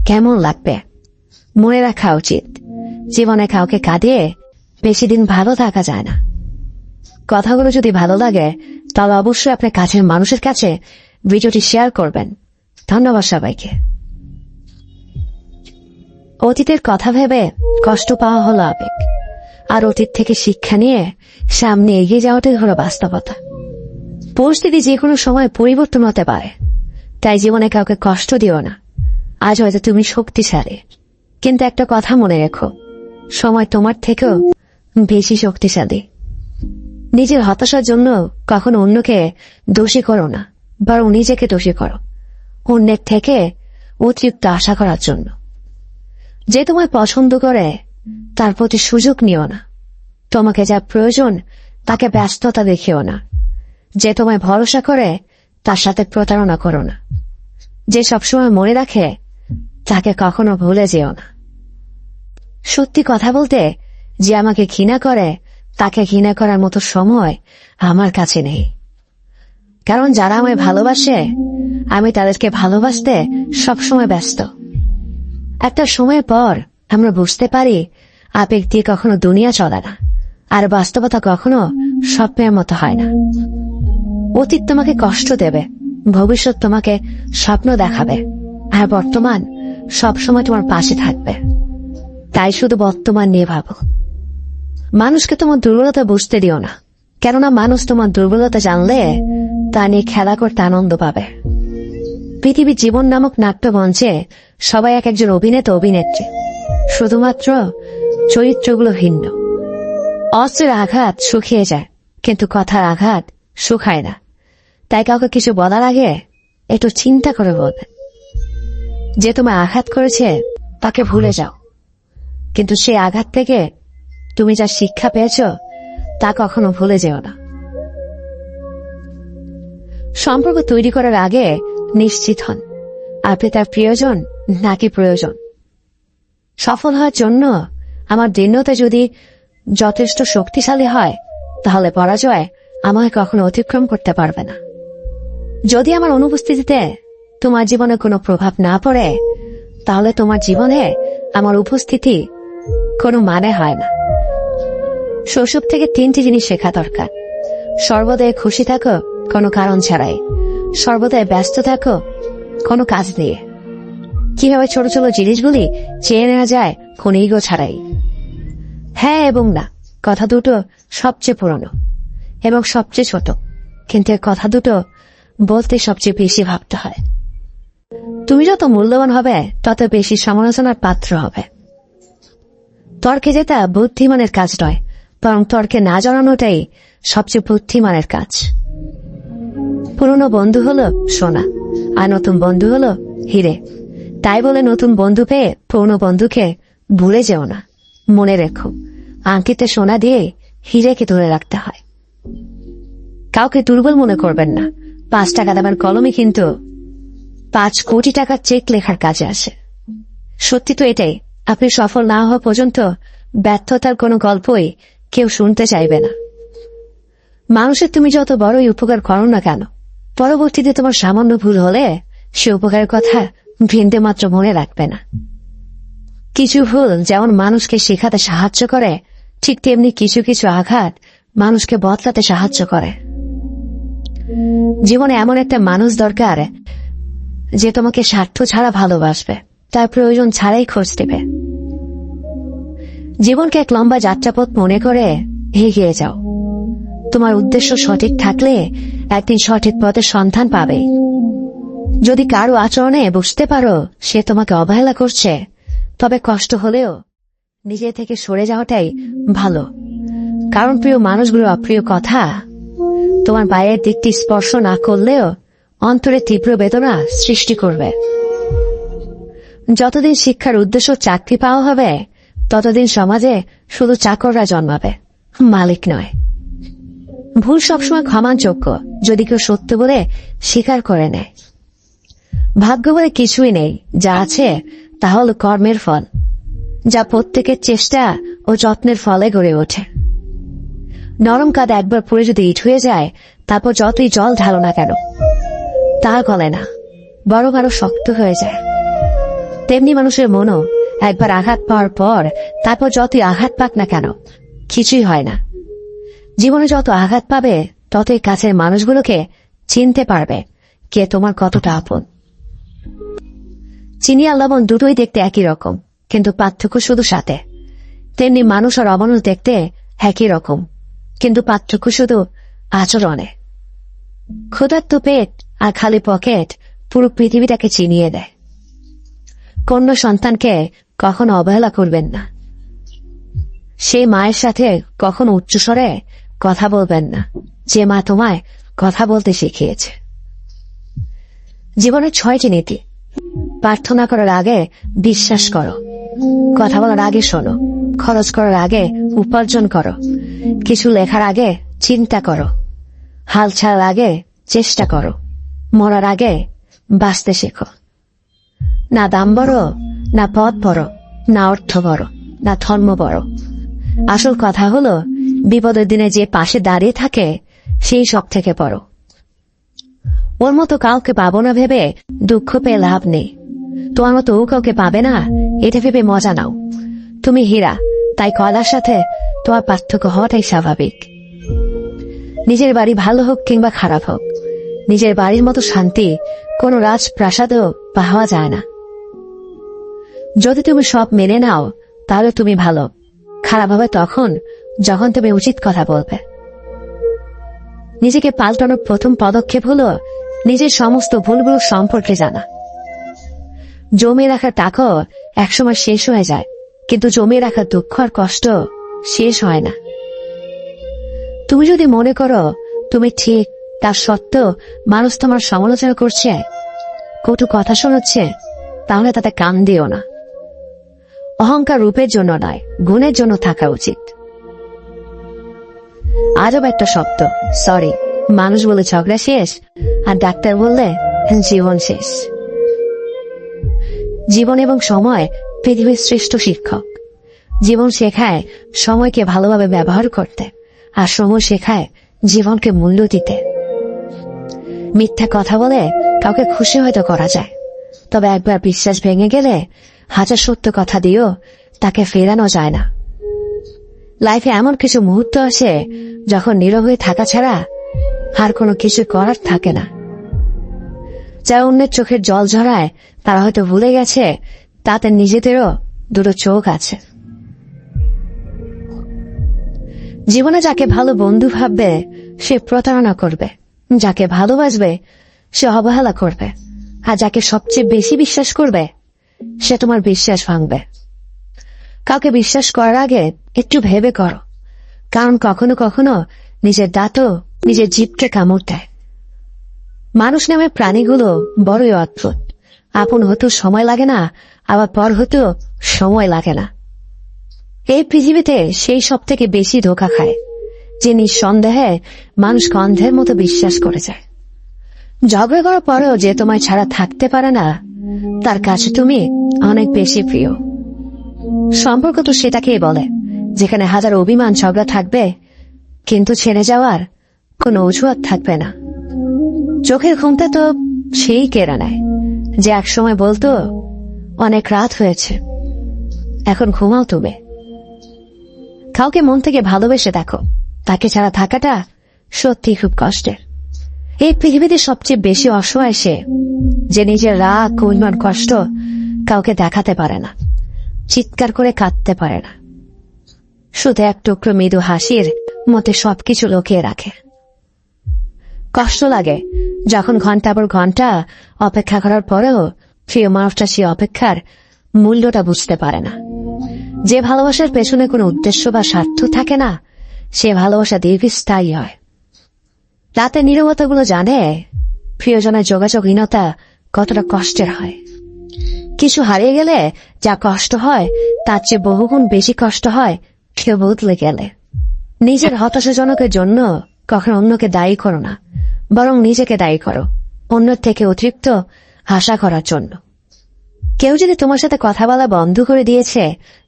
কেমন লাগবে। মনে রাখা উচিত, জীবনে কাউকে কাঁদিয়ে বেশি দিন ভালো থাকা যায় না। কথাগুলো যদি ভালো লাগে তাহলে অবশ্যই আপনার কাছের মানুষের কাছে ভিডিওটি শেয়ার করবেন। ধন্যবাদ সবাইকে। অতীতের কথা ভেবে কষ্ট পাওয়া হলো আবেগ, আর অতীত থেকে শিক্ষা নিয়ে সামনে এগিয়ে যাওয়াটাই হলো বাস্তবতা। পরিস্থিতি যে কোনো সময় পরিবর্তন হতে পারে, তাই জীবনে কাউকে কষ্ট দিও না। আজ হয়তো তুমি শক্তিশালী, কিন্তু একটা কথা মনে রেখো, সময় তোমার থেকেও বেশি শক্তিশালী। নিজের হতাশার জন্য কখনো অন্যকে দোষী করো না, বরং নিজেকে দোষী করো অন্যের থেকে অতিরিক্ত আশা করার জন্য। যে তোমায় পছন্দ করে তার প্রতি সুযোগ নিও না। তোমাকে যা প্রয়োজন তাকে ব্যস্ততা দেখিও না। যে তোমায় ভরসা করে তার সাথে প্রতারণা করো না। যে সবসময় মনে রাখে তাকে কখনো ভুলে যেও না। সত্যি কথা বলতে, যে আমাকে ঘৃণা করে তাকে ঘৃণা করার মতো সময় আমার কাছে নেই। কারণ যারা আমায় ভালোবাসে আমি তাদেরকে ভালোবাসতে সবসময় ব্যস্ত। একটা সময়ের পর আমরা বুঝতে পারি আবেগ দিয়ে কখনো দুনিয়া চলে না, আর বাস্তবতা কখনো স্বপ্নের মতো হয় না। অতীত তোমাকে কষ্ট দেবে, ভবিষ্যৎ তোমাকে স্বপ্ন দেখাবে, আর বর্তমান সবসময় তোমার পাশে থাকবে। তাই শুধু বর্তমান নিয়ে ভাবো। মানুষকে তোমার দুর্বলতা বুঝতে দিও না, কেননা মানুষ তোমার দুর্বলতা জানলে তা নিয়ে খেলা করতে আনন্দ পাবে। পৃথিবীর জীবন নামক নাট্যমঞ্চে সবাই এক একজন অভিনেতা অভিনেত্রী, শুধুমাত্র চরিত্রগুলো ভিন্ন। অস্ত্রের আঘাত শুকিয়ে যায়, কিন্তু কথার আঘাত শুকায় না। তাই কাউকে কিছু বলার আগে একটু চিন্তা করে বলবে। যে তোমায় আঘাত করেছে তাকে ভুলে যাও, কিন্তু সেই আঘাত থেকে তুমি যা শিক্ষা পেয়েছ তা কখনো ভুলে যেও না। সম্পর্ক তৈরি করার আগে নিশ্চিত হন আপনি তার প্রিয়জন নাকি প্রয়োজন। সফল হওয়ার জন্য আমার দৃঢ়তা যদি যথেষ্ট শক্তিশালী হয়, তাহলে পরাজয় আমায় কখনো অতিক্রম করতে পারবে না। যদি আমার অনুপস্থিতিতে তোমার জীবনে কোনো প্রভাব না পড়ে, তাহলে তোমার জীবনে আমার উপস্থিতি কোনো মানে হয় না। শৈশব থেকে 3টি জিনিস শেখা দরকার। সর্বদাই খুশি থাকো কোনো কারণ ছাড়াই, সর্বদাই ব্যস্ত থাকো কোনো কাজ নিয়ে, কিভাবে ছোট ছোট জিনিসগুলি চেয়ে নেওয়া যায় কোনো ইগো ছাড়াই। হ্যাঁ এবং না কথা দুটো সবচেয়ে পুরনো এবং সবচেয়ে ছোট, কিন্তু কথা দুটো বলতে সবচেয়ে বেশি ভাবতে হয়। তুমি যত মূল্যবান হবে তত বেশি সমালোচনার পাত্র হবে। তর্কে জেতা বুদ্ধিমানের কাজ নয়, বরং তর্কে না জড়ানোটাই সবচেয়ে বুদ্ধিমানের কাজ। পুরনো বন্ধু হলো সোনা, আর নতুন বন্ধু হলো হিরে। তাই বলে নতুন বন্ধু পেয়ে পুরনো বন্ধুকে ভুলে যেও না। মনে রেখো, আংটিতে সোনা দিয়ে হিরেকে ধরে রাখতে হয়। কাউকে দুর্বল মনে করবেন না। 5 টাকা দামের কলমে কিন্তু 5 কোটি টাকার চেক লেখার কাজে আসে। সত্যি তো এটাই, আপনি সফল না হওয়া পর্যন্ত ব্যর্থতার কোনো গল্পই কেউ শুনতে চাইবে না। মানুষের তুমি যত বড়ই উপকার করো না কেন, পরবর্তীতে তোমার সামান্য ভুল হলে সে উপকারের কথা ভিন্দে মাত্র মনে রাখবে না। কিছু ভুল যেমন মানুষকে শেখাতে সাহায্য করে, ঠিক তেমনি কিছু কিছু আঘাত মানুষকে বদলাতে সাহায্য করে। জীবনে এমন একটা মানুষ দরকার যে তোমাকে স্বার্থ ছাড়া ভালোবাসবে, তার প্রয়োজন ছাড়াই খোঁজ দেবে। জীবনকে এক লম্বা যাত্রাপথ মনে করে এগিয়ে যাও। তোমার উদ্দেশ্য সঠিক থাকলে একদিন সঠিক পথের সন্ধান পাবে। যদি কারো আচরণে বুঝতে পারো সে তোমাকে অবহেলা করছে, তবে কষ্ট হলেও নিজে থেকে সরে যাওয়াটাই ভালো। কারণ প্রিয় মানুষগুলো অপ্রিয় কথা তোমার বাইরের দিকটি স্পর্শ না করলেও অন্তরে তীব্র বেদনা সৃষ্টি করবে। যতদিন শিক্ষার উদ্দেশ্য চাকরি পাওয়া হবে, ততদিন সমাজে শুধু চাকররা জন্মাবে, মালিক নয়। ভুল সবসময় ক্ষমাযোগ্য যদি কেউ সত্য বলে স্বীকার করে নেয়। ভাগ্য বলে কিছুই নেই, যা আছে তা হল কর্মের ফল, যা প্রত্যেকের চেষ্টা ও যত্নের ফলে গড়ে ওঠে। নরম কাদ একবার পড়ে যদি ইট হয়ে যায়, তারপর যতই জল ঢালো না কেন তা গলে না, বরং আরো শক্ত হয়ে যায়। তেমনি মানুষের মনও একবার আঘাত পাওয়ার পর তারপর যতই আঘাত পাক না কেন কিছুই হয় না। জীবনে যত আঘাত পাবে ততই কাছের মানুষগুলোকে চিনতে পারবে কে তোমার কতটা আপন। চিনি আর লবণ দুটোই দেখতে একই রকম, কিন্তু পার্থক্য শুধু সাথে। তেমনি মানুষ আর অমানুষ দেখতে একই রকম, কিন্তু পার্থক্য শুধু আচরণে। ক্ষুধার্ত পেট আর খালি পকেট পুরো পৃথিবীটাকে চিনিয়ে দেয়। কন্যা সন্তানকে কখনো অবহেলা করবেন না। সেই মায়ের সাথে কখনো উচ্চস্বরে কথা বলবেন না যে মা তোমায় কথা বলতে শিখিয়েছে। জীবনের 6টি নীতি। প্রার্থনা করার আগে বিশ্বাস করো, কথা বলার আগে শোনো, খরচ করার আগে উপার্জন করো, কিছু লেখার আগে চিন্তা করো, হাল ছাড়ার আগে চেষ্টা করো, মরার আগে বাঁচতে শেখো। না দাম বড়, না পদ বড়, না অর্থ বড়, না ধর্ম বড়। আসল কথা হলো বিপদের দিনে যে পাশে দাঁড়িয়ে থাকে সেই সব থেকে বড়। ওর মতো কাউকে পাবো না ভেবে দুঃখ পেয়ে লাভ নেই। তোমার মতো ও কাউকে পাবে না এটা ভেবে মজা নাও। তুমি হীরা, তাই কয়লার সাথে তোমার পার্থক্য হওয়াটাই স্বাভাবিক। নিজের বাড়ি ভালো হোক কিংবা খারাপ হোক, নিজের বাড়ির মতো শান্তি কোনো রাজপ্রাসাদেও পাওয়া যায় না। যদি তুমি সব মেনে নাও তাহলে তুমি ভালো, খারাপ হবে তখন যখন তুমি উচিত কথা বলবে। নিজেকে পাল্টানোর প্রথম পদক্ষেপ হলো নিজের সমস্ত ভুলগুলো সম্পর্কে জানা। জমিয়ে রাখা টাকাও একসময় শেষ হয়ে যায়, কিন্তু জমিয়ে রাখা দুঃখ আর কষ্ট শেষ হয় না। তুমি যদি মনে করো তুমি ঠিক, তার সত্ত্বেও মানুষ তোমার সমালোচনা করছে, কটু কথা শোনাচ্ছে, তাহলে তাতে কান দিও না। অহংকার রূপের জন্য নয়, গুণের জন্য থাকা উচিত। আজব একটা শব্দ সরি। মানুষ বলে ঝগড়া শেষ, আর ডাক্তার বললে জীবন শেষ। জীবন এবং সময় পৃথিবীর শ্রেষ্ঠ শিক্ষক। জীবন শেখায় সময়কে ভালোভাবে ব্যবহার করতে, আর সময় শেখায় জীবনকে মূল্য দিতে। মিথ্যা কথা বলে কাউকে খুশি হয়তো করা যায়, তবে একবার বিশ্বাস ভেঙে গেলে হাজার সত্য কথা দিয়েও তাকে ফেরানো যায় না। লাইফে এমন কিছু মুহূর্ত আসে যখন নীরব হয়ে থাকা ছাড়া আর কোনো কিছু করার থাকে না। যারা অন্যের চোখের জল ঝরায় তারা হয়তো ভুলে গেছে তাতে নিজেদেরও দুটো চোখ আছে। জীবনে যাকে ভালো বন্ধু ভাববে সে প্রতারণা করবে, যাকে ভালোবাসবে সে অবহেলা করবে, আর যাকে সবচেয়ে বেশি বিশ্বাস করবে সে তোমার বিশ্বাস ভাঙবে। কাউকে বিশ্বাস করার আগে একটু ভেবে করো, কারণ কখনো কখনো নিজের দাঁতও নিজের জিভকে কামড় দেয়। মানুষ নামে প্রাণীগুলো বড়ই অদ্ভুত। আপন হতেও সময় লাগে না, আবার পর হতেও সময় লাগে না। এই পৃথিবীতে সেই সব থেকে বেশি ধোঁকা খায় যে নিঃসন্দেহে মানুষকে অন্ধের মতো বিশ্বাস করে যায়। ঝগড়া করার পরেও যে তোমায় ছাড়া থাকতে পারে না, তার কাছে তুমি অনেক বেশি প্রিয়। সম্পর্ক তো সেটাকেই বলে যেখানে হাজার অভিমান ঝগড়া থাকবে, কিন্তু ছেড়ে যাওয়ার কোনো অজুহাত থাকবে না। চোখের ঘুমটা তো সেই কেড়ে নেয় যে একসময় বলতো অনেক রাত হয়েছে, এখন ঘুমাও তুমি। কাউকে মন থেকে ভালোবেসে দেখো, তাকে ছাড়া থাকাটা সত্যি খুব কষ্টের। এই পৃথিবীতে সবচেয়ে বেশি অসহায় সে, যে নিজের রাগ, অভিমান, কষ্ট কাউকে দেখাতে পারে না, চিৎকার করে কাঁদতে পারে না, শুধু এক টুকরো মৃদু হাসির মধ্যে সবকিছু লুকিয়ে রাখে। কষ্ট লাগে যখন ঘন্টার পর ঘন্টা অপেক্ষা করার পরেও প্রিয় মানুষটা সে অপেক্ষার মূল্যটা বুঝতে পারে না। যে ভালোবাসার পেছনে কোনো উদ্দেশ্য বা স্বার্থ থাকে না, সে ভালোবাসা দীর্ঘস্থায়ী হয়। রাতে নীরবতাগুলো জানে প্রিয়জনের যোগাযোগহীনতা কতটা কষ্টের হয়। কিছু হারিয়ে গেলে যা কষ্ট হয় তার চেয়ে বহুগুণ বেশি কষ্ট হয় কেউ বদলে গেলে। নিজের হতাশাজনকের জন্য কখনো অন্যকে দায়ী করো না, বরং নিজেকে দায়ী করো অন্যের থেকে অতিরিক্ত আশা করার জন্য। কেউ যদি তোমার সাথে কথা বলা বন্ধ করে দিয়েছে,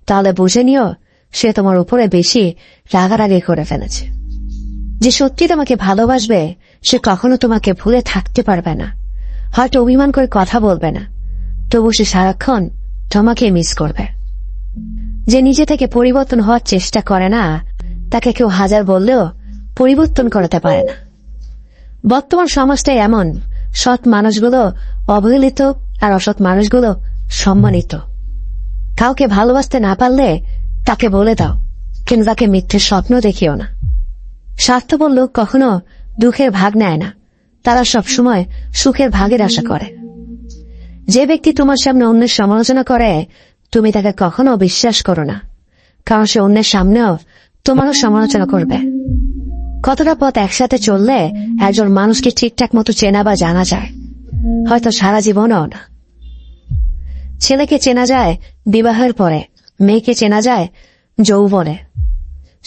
তাহলে বুঝে নিও সে তোমার উপরে বেশি রাগারাগি করে ফেলেছে। যে সত্যি তোমাকে ভালোবাসবে সে কখনো তোমাকে ভুলে থাকতে পারবে না। হয়তো অভিমান করে কথা বলবে না, তবু সে সারাক্ষণ তোমাকে মিস করবে। যে নিজে থেকে পরিবর্তন হওয়ার চেষ্টা করে না, তাকে কেউ হাজার বললেও পরিবর্তন করতে পারে না। বর্তমান সমাজটাই এমন, সৎ মানুষগুলো অবহেলিত আর অসৎ মানুষগুলো সম্মানিত। কাউকে ভালোবাসতে না পারলে তাকে বলে দাও, কিন্তু তাকে মিথ্যে স্বপ্ন দেখিও না। স্বার্থপর লোক কখনো দুঃখের ভাগ নেয় না, তারা সবসময় সুখের ভাগের আশা করে। যে ব্যক্তি তোমার সামনে অন্যের সমালোচনা করে, তুমি তাকে কখনো বিশ্বাস করো না, কারণ সে অন্যের সামনেও তোমারও সমালোচনা করবে। কতটা পথ একসাথে চললে একজন মানুষকে ঠিকঠাক মতো চেনা বা জানা যায়, হয়তো সারা জীবনও না। ছেলেকে চেনা যায় বিবাহের পরে, মেয়েকে চেনা যায় যৌবনে,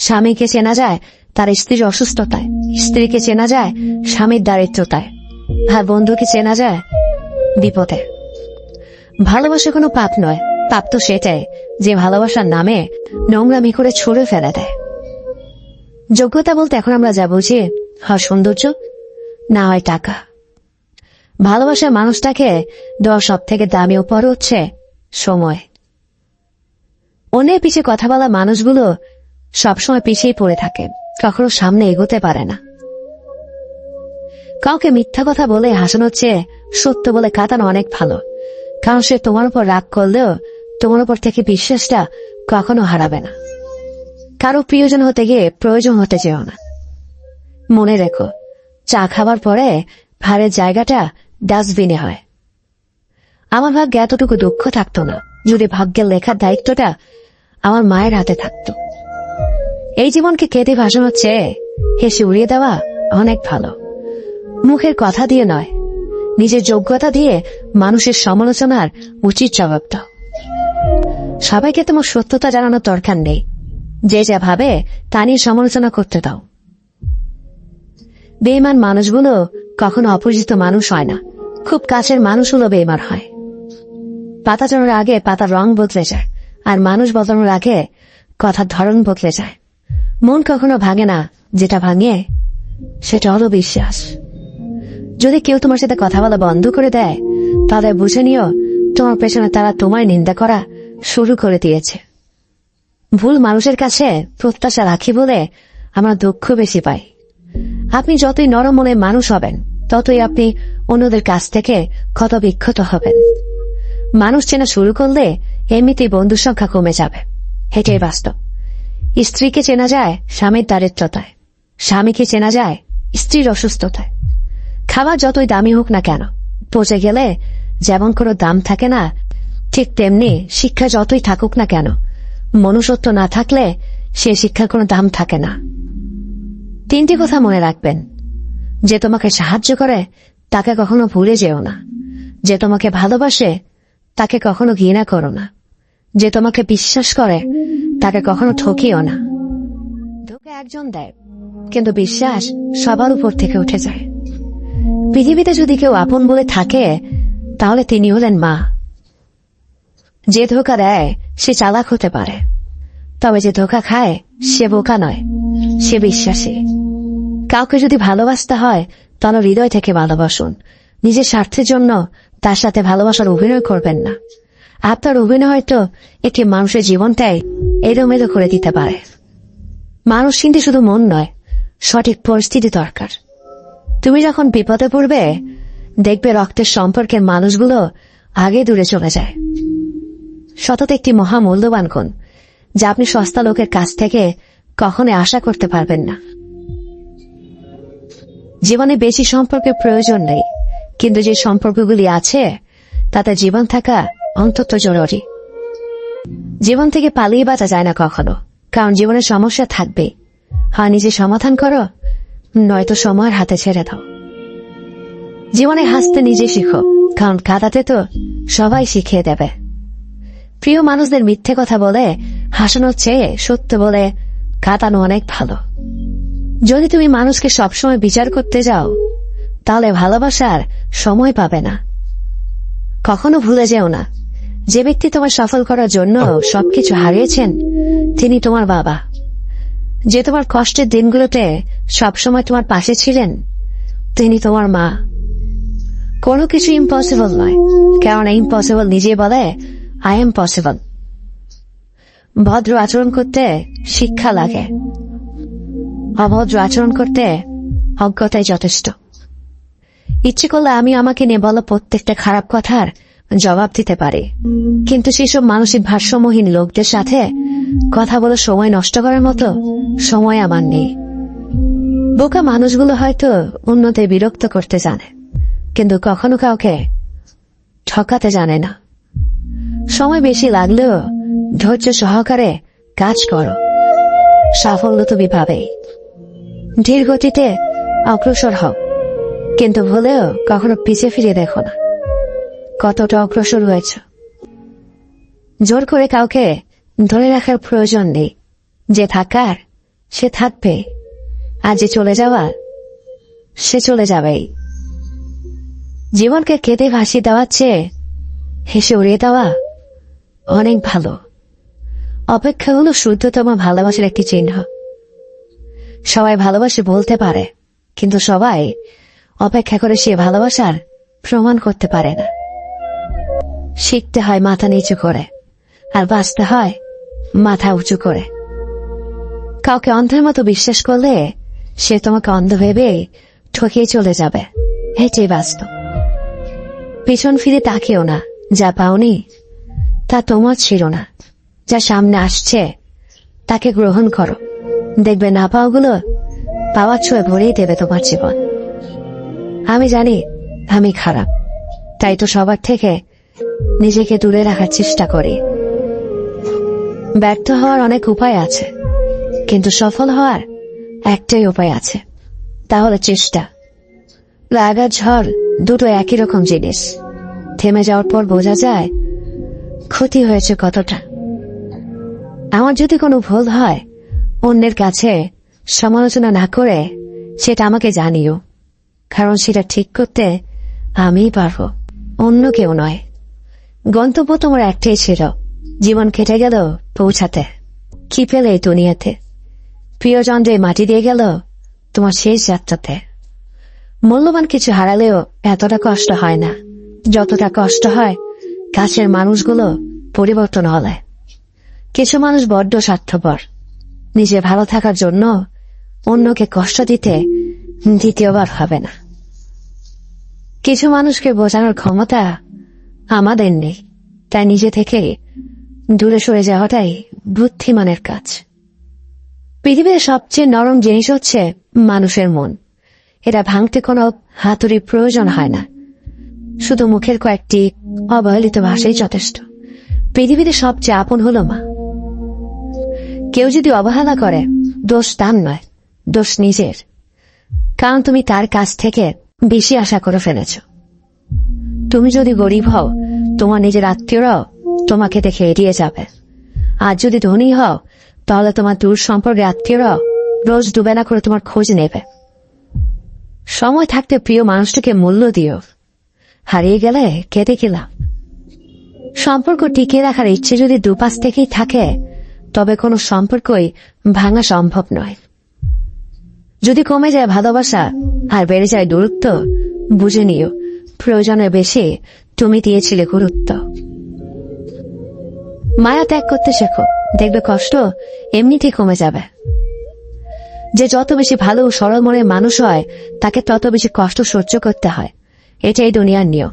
স্বামীকে চেনা যায় তার স্ত্রীর অসুস্থতায়, স্ত্রীকে চেনা যায় স্বামীর দারিদ্রতায়, আর বন্ধুকে চেনা যায় বিপদে। ভালোবাসা কোনো পাপ নয়, পাপ তো সেটাই যে ভালোবাসার নামে নোংরামি করে ছুড়ে ফেলে দেয়। যোগ্যতা বলতে এখন আমরা যা বুঝি, হয় সৌন্দর্য, না হয় টাকা। ভালোবাসার মানুষটাকে দেওয়া সব থেকে দামি উপহার হচ্ছে সময়। অন্যের পিছিয়ে কথা বলা মানুষগুলো সবসময় পিছিয়ে পড়ে থাকে, কখনো সামনে এগোতে পারে না। কাউকে মিথ্যা কথা বলে হাসানোর চেয়ে সত্য বলে কাটানো অনেক ভালো, কারণ সে তোমার উপর রাগ করলেও তোমার উপর থেকে বিশ্বাসটা কখনো হারাবে না। কারো প্রিয়জন হতে গিয়ে প্রয়োজন হতে চেও না। মনে রেখো, চা খাবার পরে ভারের জায়গাটা ডাস্টবিনে হয়। আমার ভাগ্যে এতটুকু দুঃখ থাকতো না যদি ভাগ্যের লেখার দায়িত্বটা আমার মায়ের হাতে থাকতো। এই জীবনকে কেটে ভাসানোর চেয়ে হেসে উড়িয়ে দেওয়া অনেক ভালো। মুখের কথা দিয়ে নয়, নিজের যোগ্যতা দিয়ে মানুষের সমালোচনার উচিত জবাব দাও। সবাইকে তোমার সত্যতা জানানোর দরকার নেই, যে যা ভাবে তা নিয়ে সমালোচনা করতে দাও। বেঈমান মানুষগুলো কখনো অপরিচিত মানুষ হয় না, খুব কাছের মানুষগুলো বেঈমান হয়। পাতা চড়ার আগে পাতার রং বদলে যায়, আর মানুষ বদলানোর আগে কথার ধরন বদলে যায়। মন কখনো ভাঙে না, যেটা ভাঙে সেটা হলো বিশ্বাস। যদি কেউ তোমার সাথে কথা বলা বন্ধ করে দেয়, তাহলে বুঝে নিও তোমার পেছনে তারা তোমার নিন্দা করা শুরু করে দিয়েছে। ভুল মানুষের কাছে প্রত্যাশা রাখি বলে আমরা দুঃখ বেশি পাই। আপনি যতই নরম মনের মানুষ হবেন, ততই আপনি অন্যদের কাছ থেকে ক্ষত বিক্ষত হবেন। মানুষ চেনা শুরু করলে এমনিতেই বন্ধুর সংখ্যা কমে যাবে, এটাই বাস্তব। স্ত্রীকে চেনা যায় স্বামীর দারিদ্রতায়, স্বামীকে চেনা যায় স্ত্রীর অসুস্থতায়। খাবার যতই দামি হোক না কেন, পচে গেলে যেমন কোনো দাম থাকে না, ঠিক তেমনি শিক্ষা যতই থাকুক না কেন, মনুষ্যত্ব না থাকলে সে শিক্ষার কোনো দাম থাকে না। তিনটি কথা মনে রাখবেন: যে তোমাকে সাহায্য করে তাকে কখনো ভুলে যেও না, যে তোমাকে ভালোবাসে তাকে কখনো ঘৃণা করো না, যে তোমাকে বিশ্বাস করে তাকে কখনো ঠকিও না। ধোঁকা একজন দেয়, কিন্তু বিশ্বাস সবার উপর থেকে উঠে যায়। পৃথিবীতে যদি কেউ আপন বলে থাকে, তাহলে তিনি হলেন মা। যে ধোঁকা দেয় সে চালাক হতে পারে, তবে যে ধোঁকা খায় সে বোকা নয়, সে বিশ্বাসী। কাউকে যদি ভালোবাসতে হয় তাহলে হৃদয় থেকে ভালোবাসুন। নিজের স্বার্থের জন্য তার সাথে ভালোবাসার অভিনয় করবেন না। আপনার অভিনয় হয়তো একটি মানুষের জীবনটাই এলোমেলো করে দিতে পারে। মানুষ কিন্তু শুধু মন নয়, সঠিক পরিস্থিতি দরকার। তুমি যখন বিপদে পড়বে, দেখবে রক্তের সম্পর্কের মানুষগুলো আগে দূরে চলে যায়। সততা একটি মহামূল্যবান গুণ, যা আপনি সস্তা লোকের কাছ থেকে কখনো আশা করতে পারবেন না। জীবনে বেশি সম্পর্কের প্রয়োজন নেই, কিন্তু যে সম্পর্কগুলি আছে তাতে জীবন থাকা অন্তত জরুরি। জীবন থেকে পালিয়ে বাঁচা যায় না কখনো, কারণ জীবনের সমস্যা থাকবে। হয় নিজে সমাধান করো, নয়তো সময়ের হাতে ছেড়ে দাও। জীবনে হাসতে নিজে শিখো, কারণ কাঁদাতে তো সবাই শিখিয়ে দেবে। প্রিয় মানুষদের মিথ্যে কথা বলে হাসানোর চেয়ে সত্য বলে কাঁদানো অনেক ভালো। যদি তুমি মানুষকে সবসময় বিচার করতে যাও, তাহলে ভালোবাসার সময় পাবে না। কখনো ভুলে যেও না, যে ব্যক্তি তোমার সফল করার জন্য সবকিছু হারিয়েছেন, তিনি তোমার বাবা। যে তোমার কষ্টের দিনগুলোতে সবসময় তোমার পাশে ছিলেন, তিনি তোমার মা। কোনো কিছু ইম্পসিবল নয়, কারণ ইম্পসিবল নিজে বলে আই এম পসিবল। ভদ্র আচরণ করতে শিক্ষা লাগে, অভদ্র আচরণ করতে অজ্ঞতাই যথেষ্ট। ইচ্ছে করলে আমি আমাকে নিয়ে বলা প্রত্যেকটা খারাপ কথার জবাব দিতে পারি, কিন্তু সেসব মানসিক ভারসাম্যহীন লোকদের সাথে কথা বলে সময় নষ্ট করার মতো সময় আমার নেই। বোকা মানুষগুলো হয়তো অন্যদের বিরক্ত করতে জানে, কিন্তু কখনো কাউকে ঠকাতে জানে না। সময় বেশি লাগলেও ধৈর্য সহকারে কাজ করো, সাফল্য তুমি পাবেই। ধীর গতিতে অগ্রসর হও, কিন্তু ভুলেও কখনো পিছিয়ে ফিরে দেখো না কতটা অগ্রসর হয়েছ। জোর করে কাউকে ধরে রাখার প্রয়োজন নেই। যে থাকার সে থাকবে, আর যে চলে যাওয়ার সে চলে যাবেই। জীবনকে কেঁদে ভাসিয়ে দেওয়ার চেয়ে হেসে উড়িয়ে দেওয়া অনেক ভালো। অপেক্ষা হলো শুদ্ধতম ভালোবাসার একটি চিহ্ন। সবাই ভালোবাসে বলতে পারে, কিন্তু সবাই অপেক্ষা করে সে ভালোবাসার প্রমাণ করতে পারে না। শিখতে হয় মাথা নিচু করে, আর বাঁচতে হয় মাথা উঁচু করে। কাউকে অন্ধের মতো বিশ্বাস করলে সে তোমাকে অন্ধ ভেবে ঠকিয়ে চলে যাবে, এটাই বাস্তব। পিছন ফিরে তাকিও না, যা পাওনি তা তোমার ছিল না। যা সামনে আসছে তাকে গ্রহণ করো, দেখবে না পাওয়াগুলো পাওয়ার ছোঁয়ে ভরিয়ে দেবে তোমার জীবন। আমি জানি আমি খারাপ, তাই তো সবার থেকে নিজেকে দূরে রাখার চেষ্টা করি। ব্যর্থ হওয়ার অনেক উপায় আছে, কিন্তু সফল হওয়ার একটাই উপায় আছে, তাহলে চেষ্টা। রাগ আর ঝড় দুটো একই রকম জিনিস। থেমে যাওয়ার পর বোঝা যায় ক্ষতি হয়েছে কতটা। আমার যদি কোনো ভুল হয়, অন্যের কাছে সমালোচনা না করে সেটা আমাকে জানিও, কারণ সেটা ঠিক করতে আমিই পারবো, অন্য কেউ নয়। গন্তব্য তোমার একটাই ছিল, জীবন কেটে গেল পৌঁছাতে। কি পেলে এই দুনিয়াতে? প্রিয়জন যে মাটি দিয়ে গেল তোমার শেষ যাত্রাতে। মূল্যবান কিছু হারালেও এতটা কষ্ট হয় না যতটা কষ্ট হয় কাছের মানুষগুলো পরিবর্তন হলে। কিছু মানুষ বড্ড স্বার্থপর, নিজে ভালো থাকার জন্য অন্যকে কষ্ট দিতে দ্বিতীয়বার হবে না। কিছু মানুষকে বোঝানোর ক্ষমতা আমাদের নেই, তাই নিজে থেকে দূরে সরে যাওয়াটাই বুদ্ধিমানের কাজ। পৃথিবীর সবচেয়ে নরম জিনিস হচ্ছে মানুষের মন। এটা ভাঙতে কোনো হাতুড়ির প্রয়োজন হয় না, শুধু মুখের কয়েকটি অবহেলিত ভাষাই যথেষ্ট। পৃথিবীতে সবচেয়ে আপন হলো মা। কেউ যদি অবহেলা করে, দোষ তার নয়, দোষ নিজের, কারণ তুমি তার কাছ থেকে বেশি আশা করে ফেলেছ। তুমি যদি গরিব হও, তোমার নিজের আত্মীয়রাও তোমাকে দেখে এড়িয়ে যাবে। আর যদি ধনী হও, তাহলে তোমার দূর সম্পর্কে আত্মীয়রাও রোজ দুবেলা করে তোমার খোঁজ নেবে। সময় থাকতে প্রিয় মানুষটাকে মূল্য দিও, হারিয়ে গেলে কেঁদে কি লাভ? সম্পর্ক টিকিয়ে রাখার ইচ্ছে যদি দুপাশ থেকেই থাকে, তবে কোনো সম্পর্কই ভাঙা সম্ভব নয়। যদি কমে যায় ভালোবাসা আর বেড়ে যায় দূরত্ব, বুঝে নিও প্রয়োজনের বেশি তুমি দিয়েছিলে গুরুত্ব। মায়া ত্যাগ করতে শেখো, দেখবে কষ্ট এমনিতেই কমে যাবে। যে যত বেশি ভালো ও সরল মনের মানুষ হয় তাকে তত বেশি কষ্ট সহ্য করতে হয়, এটাই দুনিয়ার নিয়ম।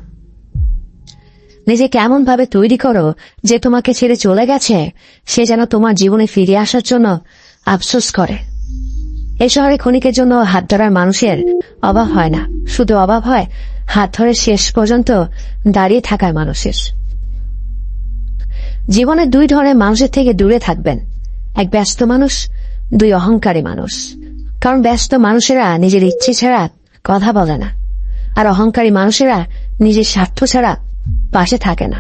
নিজেকে এমন ভাবে তৈরি করো যে তোমাকে ছেড়ে চলে গেছে সে যেন তোমার জীবনে ফিরে আসার জন্য আফসোস করে। এই শহরে ক্ষণিকের জন্য হাত ধরার মানুষের অভাব হয় না, শুধু অভাব হয় হাত ধরে শেষ পর্যন্ত দাঁড়িয়ে থাকার মানুষের। জীবনে দুই ধরনের মানুষের থেকে দূরে থাকবেন, এক ব্যস্ত মানুষ, দুই অহংকারী মানুষ। কারণ ব্যস্ত মানুষেরা নিজের ইচ্ছে ছাড়া কথা বলে না, আর অহংকারী মানুষেরা নিজের স্বার্থ ছাড়া পাশে থাকে না।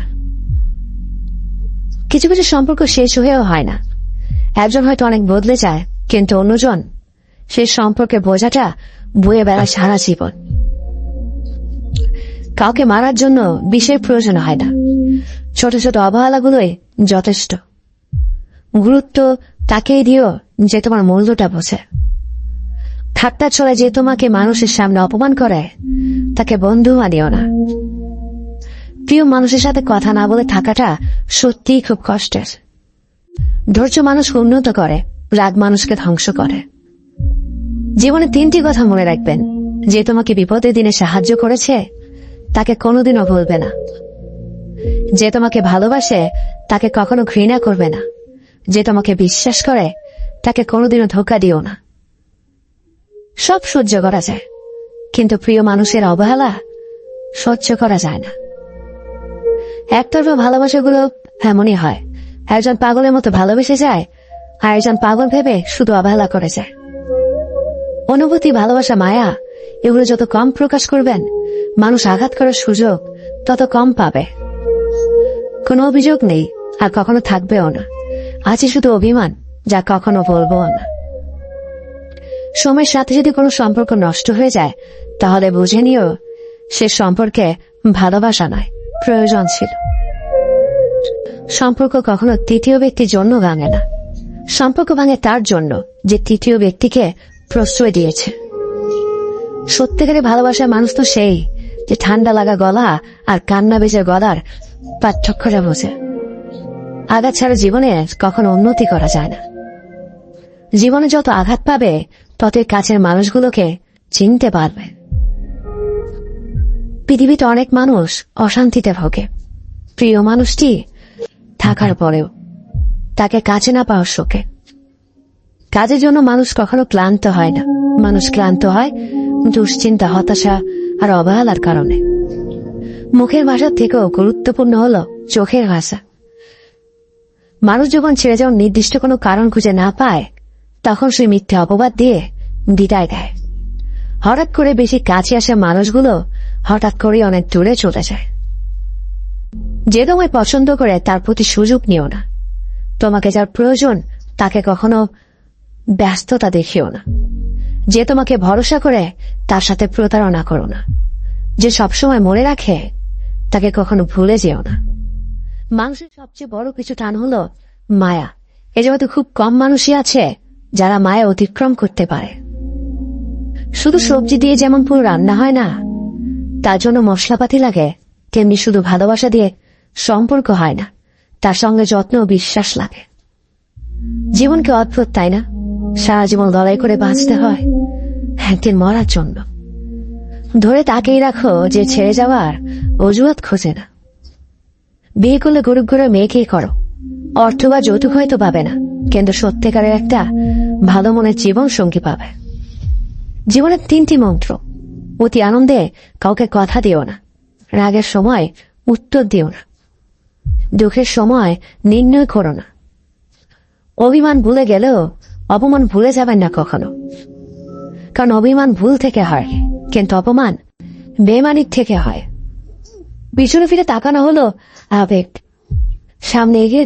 কিছু কিছু সম্পর্ক শেষ হয়েও হয় না। একজন হয়তো অনেক বদলে যায়, কিন্তু অন্যজন সেই সম্পর্কে বোঝাটা বয়ে বেড়ায় সারা জীবন। কাউকে মারার জন্য বিষের প্রয়োজন হয় না, ছোট ছোট অবহেলাগুলোই যথেষ্ট। গুরুত্ব তাকেই দিও যে তোমার মূল্যটা বোঝে। ঠাট্টা ছড়ে যে তোমাকে মানুষের সামনে অপমান করে তাকে বন্ধু মানিও না। প্রিয় মানুষের সাথে কথা না বলে থাকাটা সত্যিই খুব কষ্টের। ধৈর্য মানুষকে উন্নত করে, রাগ মানুষকে ধ্বংস করে। জীবনে তিনটি কথা মনে রাখবেন, যে তোমাকে বিপদের দিনে সাহায্য করেছে তাকে কোনোদিনও ভুলবে না, যে তোমাকে ভালোবাসে তাকে কখনো ঘৃণা করবে না, যে তোমাকে বিশ্বাস করে তাকে কোনোদিনও ধোঁকা দিও না। সব সহ্য করা যায়, কিন্তু প্রিয় মানুষের অবহেলা সহ্য করা যায় না। একতরফা ভালোবাসাগুলো এমনই হয়, একজন পাগলের মতো ভালোবেসে যায় আর একজন পাগল ভেবে শুধু অবহেলা করে যায়। অনুভূতি, ভালোবাসা, মায়া এগুলো যত কম প্রকাশ করবেন মানুষ আঘাত করার সুযোগ তত কম পাবে। কোনো অভিযোগ নেই আর কখনো থাকবেও না, আছে শুধু অভিমান যা কখনো বলবো না। সময়ের সাথে যদি কোনো সম্পর্ক নষ্ট হয়ে যায় তাহলে বুঝে নিও সে সম্পর্কে ভালোবাসা নয়, প্রয়োজন ছিল। সম্পর্ক কখনো তৃতীয় ব্যক্তির জন্য ভাঙে না, সম্পর্ক ভাঙে তার জন্য যে তৃতীয় ব্যক্তিকে প্রশ্রয় দিয়েছে। সত্যিকারের ভালোবাসার মানুষ তো সেই যে ঠান্ডা লাগা গলা আর কান্না বেজে গলার পার্থক্যটা বোঝে। আঘাত ছাড়া জীবনে কখনো উন্নতি করা যায় না। জীবনে যত আঘাত পাবে ততই কাছের মানুষগুলোকে চিনতে পারবে। পৃথিবীতে অনেক মানুষ অশান্তিতে ভোগে, প্রিয় মানুষটি থাকার পরেও তাকে কাছে না পাওয়ার শোকে। কাজের জন্য মানুষ কখনো ক্লান্ত হয় না, মানুষ ক্লান্ত হয় দুশ্চিন্তা, হতাশা আর অবহেলার কারণে। মুখের ভাষার থেকেও গুরুত্বপূর্ণ হলো চোখের ভাষা। মানুষ যখন ছেড়ে যাওয়ার নির্দিষ্ট কোনো কারণ খুঁজে না পায় তখন সে মিথ্যে অপবাদ দিয়ে বিদায় দেয়। হঠাৎ করে বেশি কাছে আসা মানুষগুলো হঠাৎ করে অনেক দূরে চলে যায়। যে তোমায় পছন্দ করে তার প্রতি সুযোগ নিও না, তোমাকে যার প্রয়োজন তাকে কখনো ব্যস্ততা দেখিও না। যে তোমাকে ভরসা করে তার সাথে প্রতারণা করো না। যে সবসময় মনে রাখে তাকে কখনো ভুলে যেও না। মানুষের সবচেয়ে বড় কিছু টান হলো মায়া। এ জগতে খুব কম মানুষই আছে যারা মায়া অতিক্রম করতে পারে। শুধু সবজি দিয়ে যেমন পুরো রান্না হয় না, তার জন্য মশলাপাতি লাগে, তেমনি শুধু ভালোবাসা দিয়ে সম্পর্ক হয় না, তার সঙ্গে যত্ন ও বিশ্বাস লাগে। জীবনকে অদ্ভুত, তাই না? সারা জীবন লড়াই করে বাঁচতে হয় একদিন মরার জন্য। ধরে তাকেই রাখো যে ছেড়ে যাওয়ার অজুহাত খোঁজে না। বিয়ে করলে গরিব ঘরে মেয়েকেই করো, অর্থ বা যৌতুক হয়তো পাবে না, কিন্তু সত্যিকারের একটা ভালো মনের জীবন সঙ্গী পাবে। জীবনের তিনটি মন্ত্র: অতি আনন্দে কাউকে কথা দিও না, রাগের সময় উত্তর দিও না, দুঃখের সময় নির্ণয় করো না। অভিমান ভুলে গেলেও অপমান ভুলে যাবেন না কখনো, কারণ অভিমান ভুল থেকে হয় কিন্তু অপমান বেমানিক থেকে হয়। পিছনে ফিরে তাকানো হলো আবেগ, সামনে এগিয়ে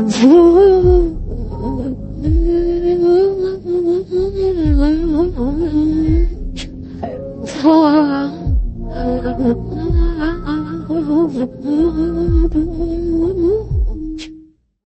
I'm